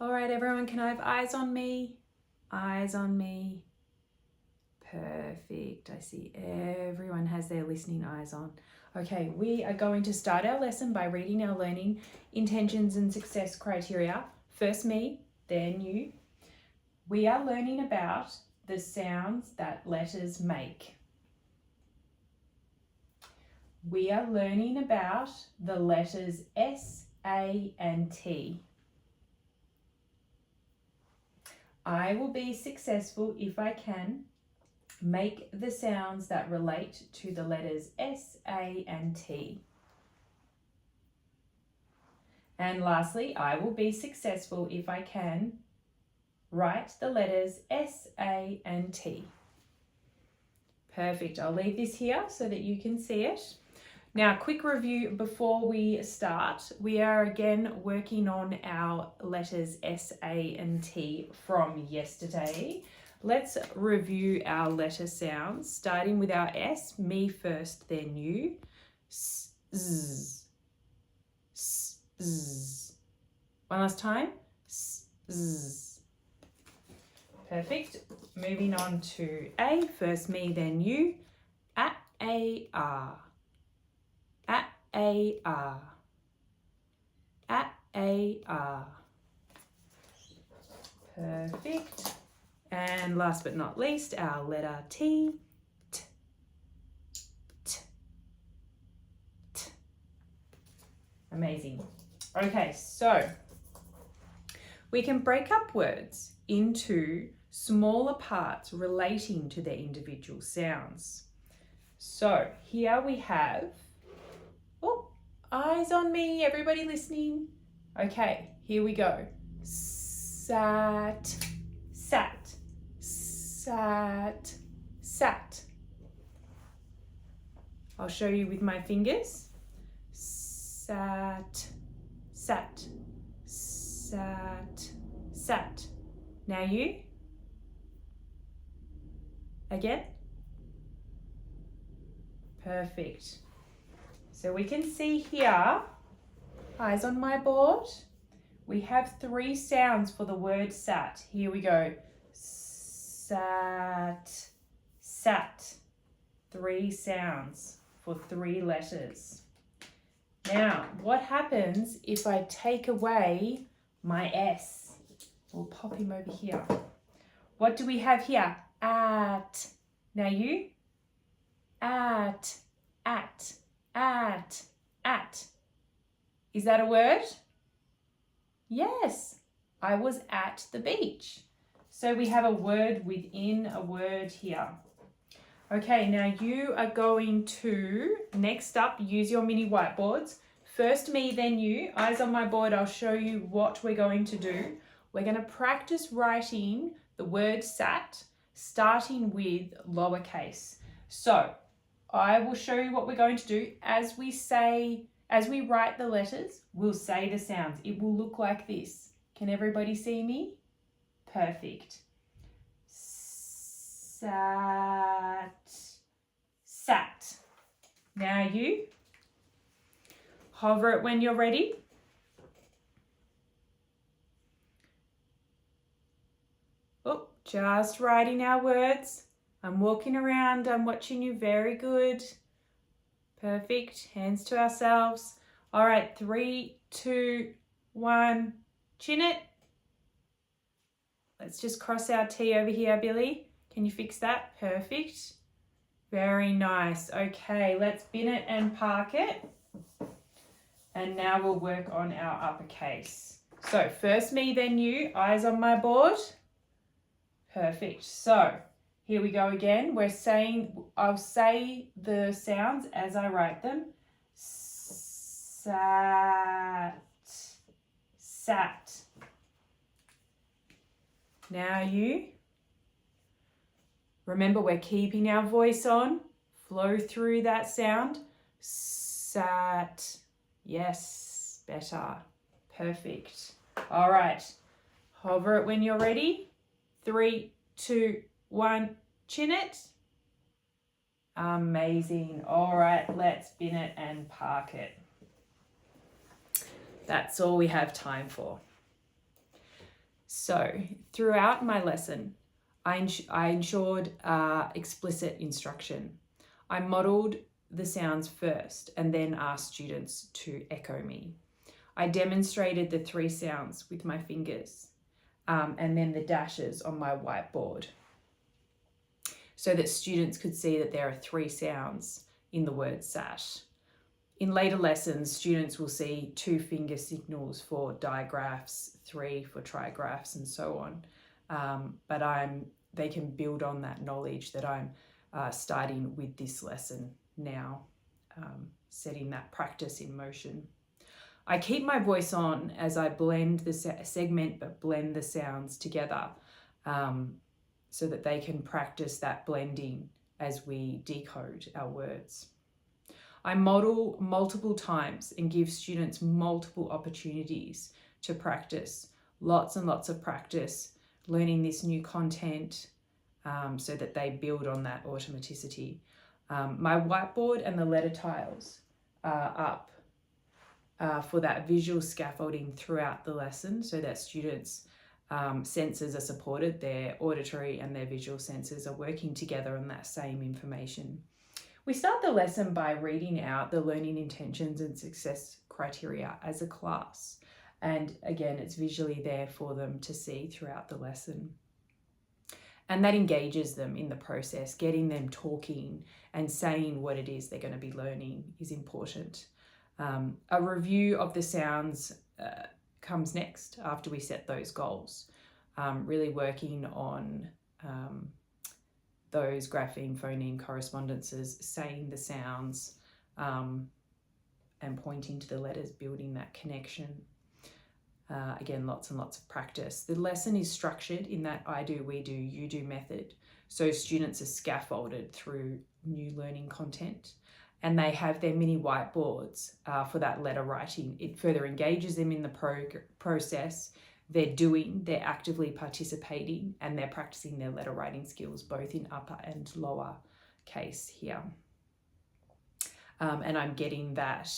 All right, everyone, can I have eyes on me? Eyes on me. Perfect. I see everyone has their listening eyes on. Okay, we are going to start our lesson by reading our learning intentions and success criteria. First me, then you. We are learning about the sounds that letters make. We are learning about the letters S, A, and T. I will be successful if I can make the sounds that relate to the letters S, A, and T. And lastly, I will be successful if I can write the letters S, A, and T. Perfect. I'll leave this here so that you can see it. Now, quick review before we start. We are again working on our letters S, A, and T from yesterday. Let's review our letter sounds, starting with our S, me first, then you. S, Z, S, Z. One last time. S, Z. Perfect. Moving on to A, first me, then you. A, R. A, R. A, R. Perfect. And last but not least, our letter T. T, T, T. Amazing. Okay, so we can break up words into smaller parts relating to their individual sounds. So here we have, oh, eyes on me, everybody listening. Okay, here we go. Sat, sat, sat, sat. I'll show you with my fingers. Sat, sat, sat, sat. Now you. Again. Perfect. So we can see here, eyes on my board, we have 3 sounds for the word sat. Here we go. Sat, sat. 3 sounds for 3 letters. Now, what happens if I take away my S? We'll pop him over here. What do we have here? At. Now you. At, at, at, at. Is that a word? Yes, I was at the beach. So we have a word within a word here. Okay, now you are going to, next up, use your mini whiteboards. First me, then you. Eyes on my board, I'll show you what we're going to do. We're going to practice writing the word sat, starting with lowercase. So I will show you what we're going to do. As we write the letters, we'll say the sounds. It will look like this. Can everybody see me? Perfect. Sat, sat. Now you. Hover it when you're ready. Oh, just writing our words. I'm walking around, I'm watching you, very good. Perfect, hands to ourselves. All right, 3, 2, 1, chin it. Let's just cross our T over here, Billy. Can you fix that? Perfect. Very nice. Okay, let's bin it and park it. And now we'll work on our uppercase. So first me, then you, eyes on my board. Perfect. So here we go again. I'll say the sounds as I write them. Sat, sat. Now you. Remember, we're keeping our voice on. Flow through that sound. Sat. Yes, better. Perfect. All right. Hover it when you're ready. 3, 2, 1, chin it. Amazing. All right, let's bin it and park it. That's all we have time for. So throughout my lesson, I ensured explicit instruction. I modelled the sounds first and then asked students to echo me. I demonstrated the 3 sounds with my fingers and then the dashes on my whiteboard so that students could see that there are 3 sounds in the word sat. In later lessons, students will see 2 finger signals for digraphs, 3 for trigraphs, and so on. But they can build on that knowledge that I'm starting with this lesson now, setting that practice in motion. I keep my voice on as I blend the segment, but blend the sounds together so that they can practice that blending as we decode our words. I model multiple times and give students multiple opportunities to practice, lots and lots of practice, learning this new content so that they build on that automaticity. My whiteboard and the letter tiles are up for that visual scaffolding throughout the lesson so that students' senses are supported, their auditory and their visual senses are working together on that same information. We start the lesson by reading out the learning intentions and success criteria as a class. And again, it's visually there for them to see throughout the lesson. And that engages them in the process. Getting them talking and saying what it is they're going to be learning is important. A review of the sounds comes next after we set those goals. Really working on those grapheme phoneme correspondences, saying the sounds and pointing to the letters, building that connection. Again, lots and lots of practice. The lesson is structured in that I do, we do, you do method. So students are scaffolded through new learning content and they have their mini whiteboards for that letter writing. It further engages them in the process. They're doing, they're actively participating, and they're practicing their letter writing skills, both in upper and lower case here. And I'm getting that,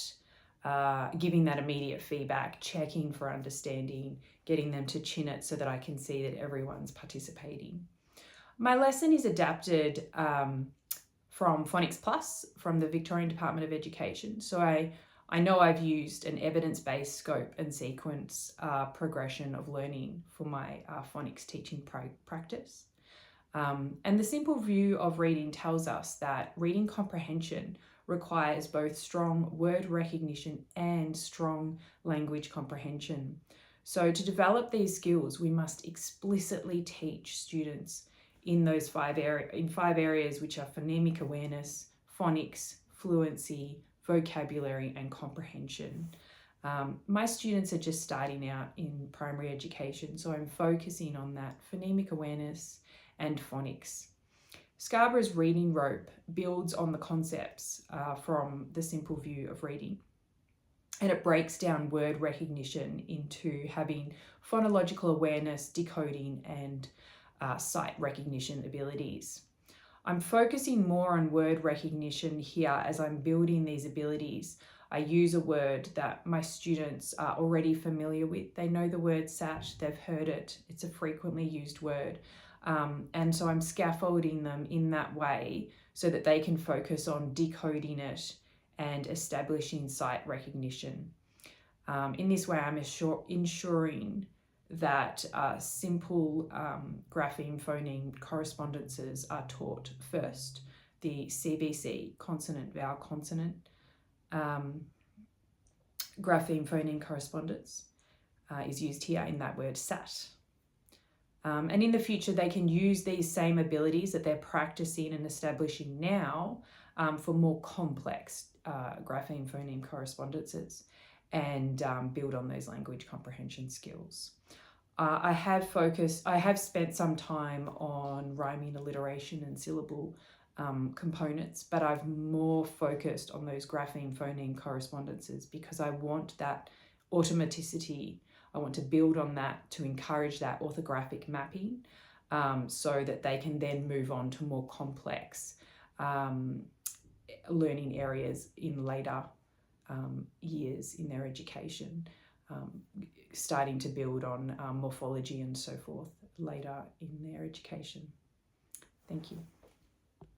giving that immediate feedback, checking for understanding, getting them to chin it so that I can see that everyone's participating. My lesson is adapted from Phonics Plus from the Victorian Department of Education. So I know I've used an evidence-based scope and sequence progression of learning for my phonics teaching practice. And the simple view of reading tells us that reading comprehension requires both strong word recognition and strong language comprehension. So to develop these skills, we must explicitly teach students in those 5 areas, which are phonemic awareness, phonics, fluency, vocabulary, and comprehension. My students are just starting out in primary education, so I'm focusing on that phonemic awareness and phonics. Scarborough's reading rope builds on the concepts from the simple view of reading, and it breaks down word recognition into having phonological awareness, decoding, and sight recognition abilities. I'm focusing more on word recognition here as I'm building these abilities. I use a word that my students are already familiar with. They know the word sat, they've heard it, it's a frequently used word. And so I'm scaffolding them in that way so that they can focus on decoding it and establishing sight recognition. In this way, I'm ensuring that simple grapheme phoneme correspondences are taught first. The CVC, consonant, vowel, consonant, grapheme phoneme correspondence is used here in that word sat. And in the future, they can use these same abilities that they're practicing and establishing now for more complex grapheme phoneme correspondences and build on those language comprehension skills. I have spent some time on rhyming, alliteration, and syllable components, but I've more focused on those grapheme phoneme correspondences because I want that automaticity. I want to build on that to encourage that orthographic mapping so that they can then move on to more complex learning areas in later years in their education. starting to build on morphology and so forth later in their education. Thank you.